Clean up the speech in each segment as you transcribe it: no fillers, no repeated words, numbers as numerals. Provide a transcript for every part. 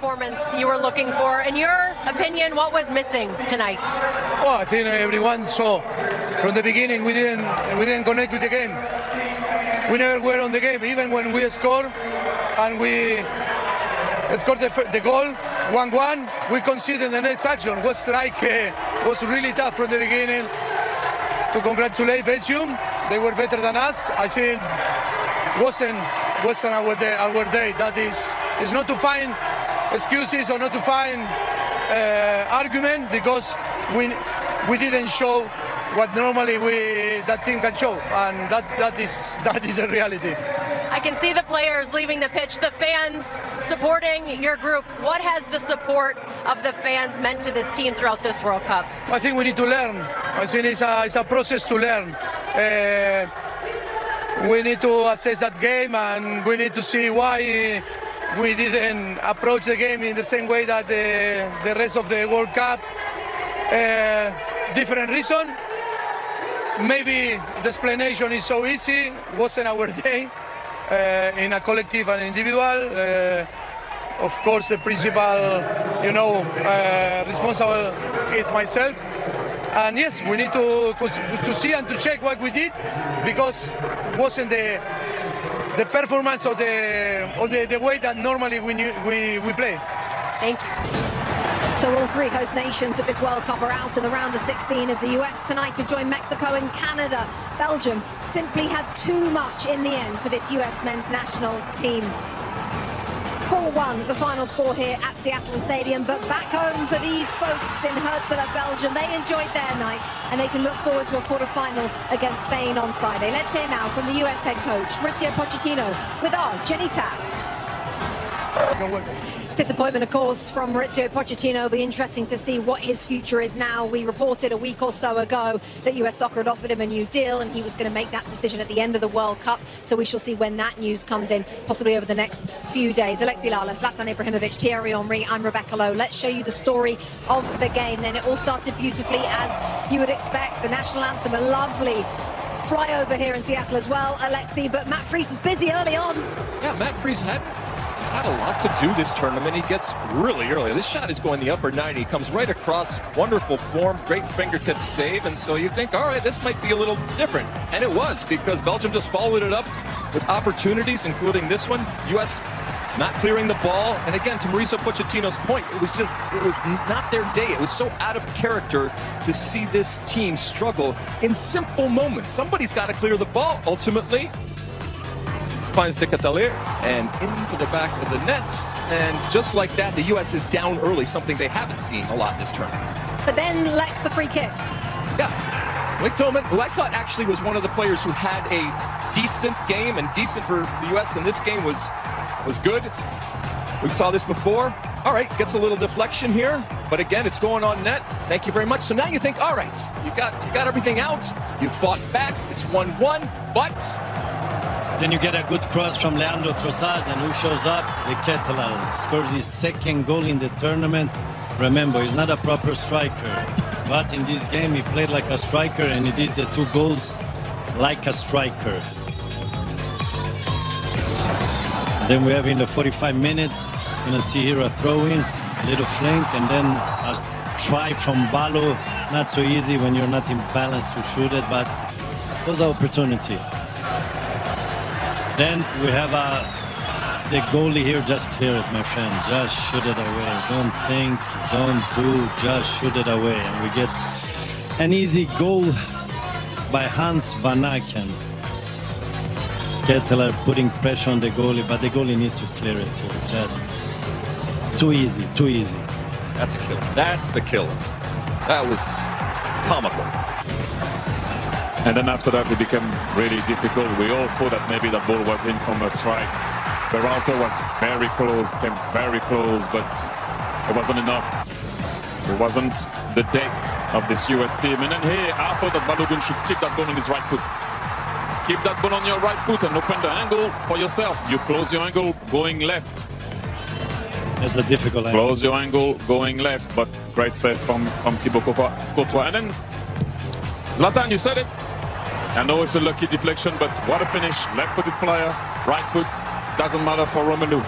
performance you were looking for. In your opinion, what was missing tonight? Well, I think everyone saw from the beginning we didn't connect with the game. We never were on the game, even when we scored and we scored the goal 1-1. We conceded the next action. Was really tough from the beginning. To congratulate Belgium, they were better than us. I think wasn't our day. That is not to find excuses or not to find argument, because we didn't show what normally that team can show, and that is a reality. I can see the players leaving the pitch, the fans supporting your group. What has the support of the fans meant to this team throughout this World Cup? I think we need to learn. I think it's a process to learn. We need to assess that game, and we need to see why we didn't approach the game in the same way that the rest of the World Cup. Different reason. Maybe the explanation is so easy. Wasn't our day. In a collective and individual. Of course, the principal, responsible is myself. And yes, we need to see and to check what we did, because it wasn't the performance or the way that normally we play. Thank you. So all three host nations of this World Cup are out in the round of 16 as the US tonight have joined Mexico and Canada. Belgium simply had too much in the end for this US men's national team. 4-1 the final score here at Seattle Stadium, but back home for these folks in Heartbreak, Belgium, they enjoyed their night and they can look forward to a quarter-final against Spain on Friday. Let's hear now from the US head coach Mauricio Pochettino with our Jenny Taft. Disappointment, of course, from Mauricio Pochettino. It'll be interesting to see what his future is now. We reported a week or so ago that US Soccer had offered him a new deal and he was going to make that decision at the end of the World Cup. So we shall see when that news comes in, possibly over the next few days. Alexi Lala, Zlatan Ibrahimovic, Thierry Henry, I'm Rebecca Lowe. Let's show you the story of the game. Then it all started beautifully, as you would expect. The national anthem, a lovely flyover here in Seattle as well, Alexi. But Matt Friese was busy early on. Yeah, Matt Friese had a lot to do this tournament. He gets really early. This shot is going the upper 90. Comes right across. Wonderful form. Great fingertip save. And so you think, all right, this might be a little different. And it was, because Belgium just followed it up with opportunities, including this one. U.S. not clearing the ball. And again, to Mauricio Pochettino's point, it was not their day. It was so out of character to see this team struggle in simple moments. Somebody's got to clear the ball ultimately. Finds De Ketelaere and into the back of the net, and just like that, the U.S. is down early, something they haven't seen a lot this tournament. But then Lex, the free kick. Yeah, Blake Tillman, who I thought actually was one of the players who had a decent game, and decent for the U.S. in this game was good. We saw this before. All right, gets a little deflection here, but again, it's going on net. Thank you very much. So now you think, all right, you got everything out. You fought back. It's 1-1, but then you get a good cross from Leandro Trossard, and who shows up? De Ketelaere scores his second goal in the tournament. Remember, he's not a proper striker, but in this game he played like a striker and he did the 2 goals like a striker. Then we have in the 45 minutes, you're gonna see here a throw-in, little flank, and then a try from Balo. Not so easy when you're not in balance to shoot it, but it was an opportunity. Then we have the goalie here, just clear it, my friend. Just shoot it away. Don't think, don't do, just shoot it away. And we get an easy goal by Hans Van Aken. Ketelaere putting pressure on the goalie, but the goalie needs to clear it here. Just too easy, too easy. That's a killer. That's the killer. That was comical. And then after that, it became really difficult. We all thought that maybe the ball was in from a strike. Berhalter was very close, came very close, but it wasn't enough. It wasn't the day of this US team. And then here, I thought that Balogun should keep that ball on his right foot. Keep that ball on your right foot and open the angle for yourself. You close your angle going left. That's the difficult angle. Close your angle going left, but great save from Thibaut Courtois. And then, Zlatan, you said it. I know it's a lucky deflection, but what a finish. Left-footed player, right foot, doesn't matter for Romelu.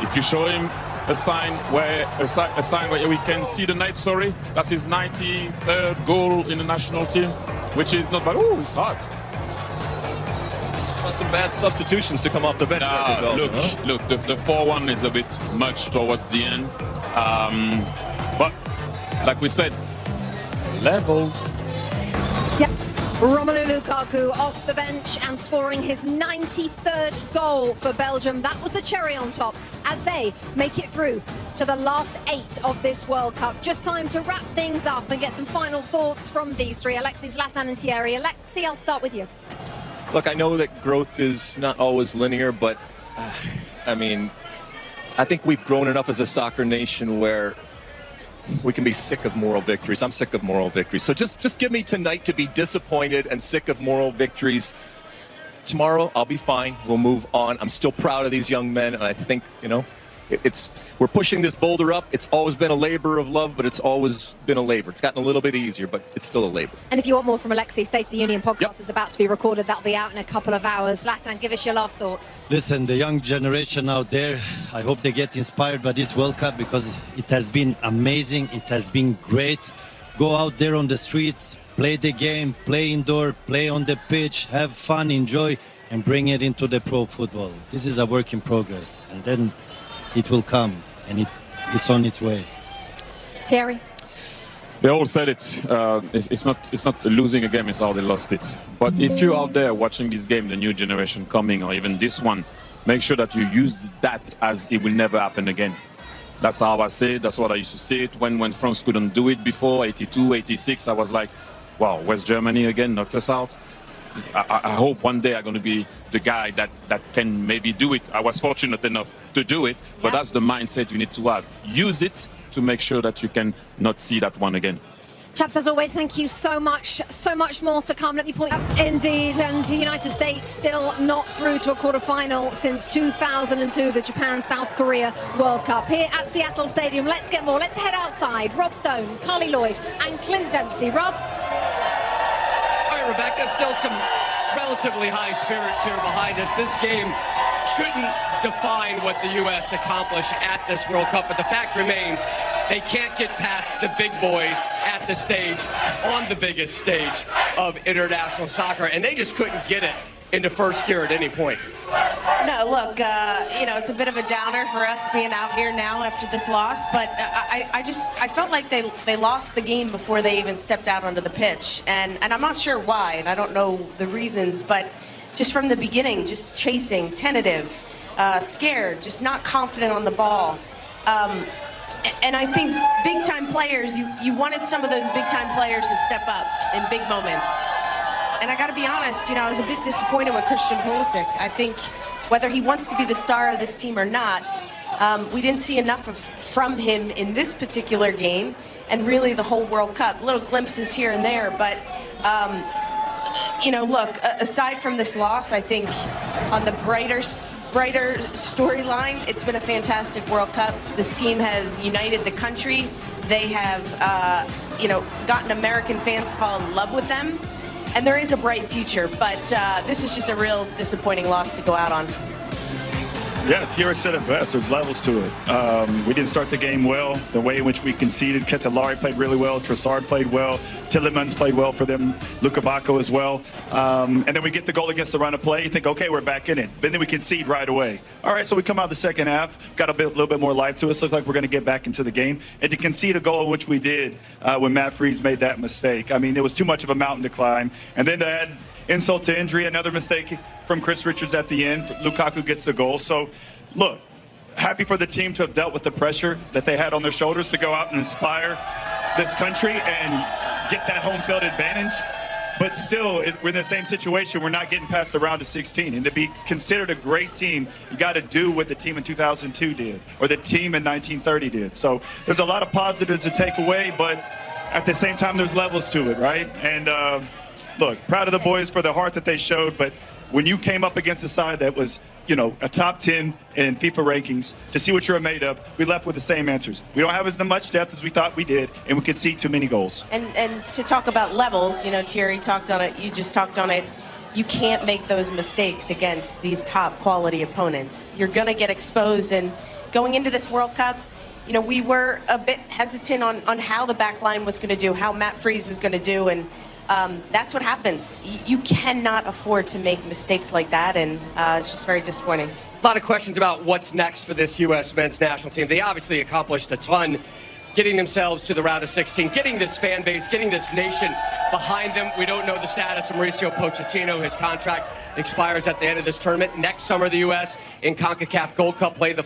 If you show him a sign where we can see the night. Sorry, that's his 93rd goal in the national team, which is not bad. Oh, it's hot. It's not some bad substitutions to come off the bench. Look, the 4-1 is a bit much towards the end, but like we said, levels. Yeah. Romelu Lukaku off the bench and scoring his 93rd goal for Belgium. That was the cherry on top as they make it through to the last 8 of this World Cup. Just time to wrap things up and get some final thoughts from these three, Alexis, Zlatan and Thierry. Alexis, I'll start with you. Look, I know that growth is not always linear, but I mean, I think we've grown enough as a soccer nation where we can be sick of moral victories. I'm sick of moral victories. So just give me tonight to be disappointed and sick of moral victories. Tomorrow, I'll be fine. We'll move on. I'm still proud of these young men, and I think, you know, we're pushing this boulder up. It's always been a labor of love, but it's always been a labor. It's gotten a little bit easier, but it's still a labor. And if you want more from Alexis, State of the Union podcast is about to be recorded. That'll be out in a couple of hours. Zlatan, give us your last thoughts. Listen, the young generation out there, I hope they get inspired by this World Cup because it has been amazing. It has been great. Go out there on the streets, play the game, play indoor, play on the pitch, have fun, enjoy, and bring it into the pro football. This is a work in progress, and then it will come, and it's on its way. Thierry? They all said it. It's not losing a game, it's how they lost it. But if you're out there watching this game, the new generation coming, or even this one, make sure that you use that as it will never happen again. That's how I say it. That's what I used to say it when France couldn't do it before, 82, 86. I was like, wow, West Germany again knocked us out. I hope one day I'm going to be the guy that can maybe do it. I was fortunate enough to do it, but that's the mindset you need to have. Use it to make sure that you can not see that one again. Chaps, as always, thank you so much. So much more to come. Let me point out, indeed, and the United States still not through to a quarterfinal since 2002, the Japan-South Korea World Cup. Here at Seattle Stadium, let's get more. Let's head outside. Rob Stone, Carly Lloyd and Clint Dempsey. Rob? Rebecca, still some relatively high spirits here behind us. This game shouldn't define what the U.S. accomplished at this World Cup, but the fact remains they can't get past the big boys at the stage, on the biggest stage of international soccer, and they just couldn't get it into first gear at any point. No, look, you know, it's a bit of a downer for us being out here now after this loss, but I felt like they lost the game before they even stepped out onto the pitch, and I'm not sure why, and I don't know the reasons, but just from the beginning, just chasing, tentative, scared, just not confident on the ball. And I think big-time players, you wanted some of those big-time players to step up in big moments. And I got to be honest, you know, I was a bit disappointed with Christian Pulisic. I think whether he wants to be the star of this team or not, we didn't see enough from him in this particular game, and really the whole World Cup. Little glimpses here and there, but you know, look, aside from this loss, I think on the brighter storyline, it's been a fantastic World Cup. This team has united the country. They have, you know, gotten American fans to fall in love with them. And there is a bright future, but this is just a real disappointing loss to go out on. Yeah, Thierry said it best. There's levels to it. We didn't start the game well. The way in which we conceded, Ketelari played really well. Trossard played well. Tillemans played well for them. Luka Bacco as well. And then we get the goal against the run of play. You think, okay, we're back in it. But then we concede right away. All right, so we come out the second half, got a little bit more life to us. Looked like we're going to get back into the game. And to concede a goal, which we did when Matt Freese made that mistake. I mean, it was too much of a mountain to climb. And then to add insult to injury, another mistake from Chris Richards at the end. Lukaku gets the goal. So, look, happy for the team to have dealt with the pressure that they had on their shoulders to go out and inspire this country and get that home field advantage. But still, we're in the same situation. We're not getting past the round of 16. And to be considered a great team, you got to do what the team in 2002 did, or the team in 1930 did. So there's a lot of positives to take away, but at the same time, there's levels to it, right? And look, proud of the boys for the heart that they showed, but when you came up against a side that was, you know, a top 10 in FIFA rankings, to see what you're made of, we left with the same answers. We don't have as much depth as we thought we did, and we could see too many goals. And to talk about levels, you know, Thierry talked on it, you just talked on it. You can't make those mistakes against these top quality opponents. You're going to get exposed, and going into this World Cup, you know, we were a bit hesitant on how the back line was going to do, how Matt Freese was going to do, and that's what happens. You cannot afford to make mistakes like that, and it's just very disappointing. A lot of questions about what's next for this U.S. men's national team. They obviously accomplished a ton, getting themselves to the round of 16, getting this fan base, getting this nation behind them. We don't know the status of Mauricio Pochettino. His contract expires at the end of this tournament. Next summer, the U.S. in CONCACAF Gold Cup play the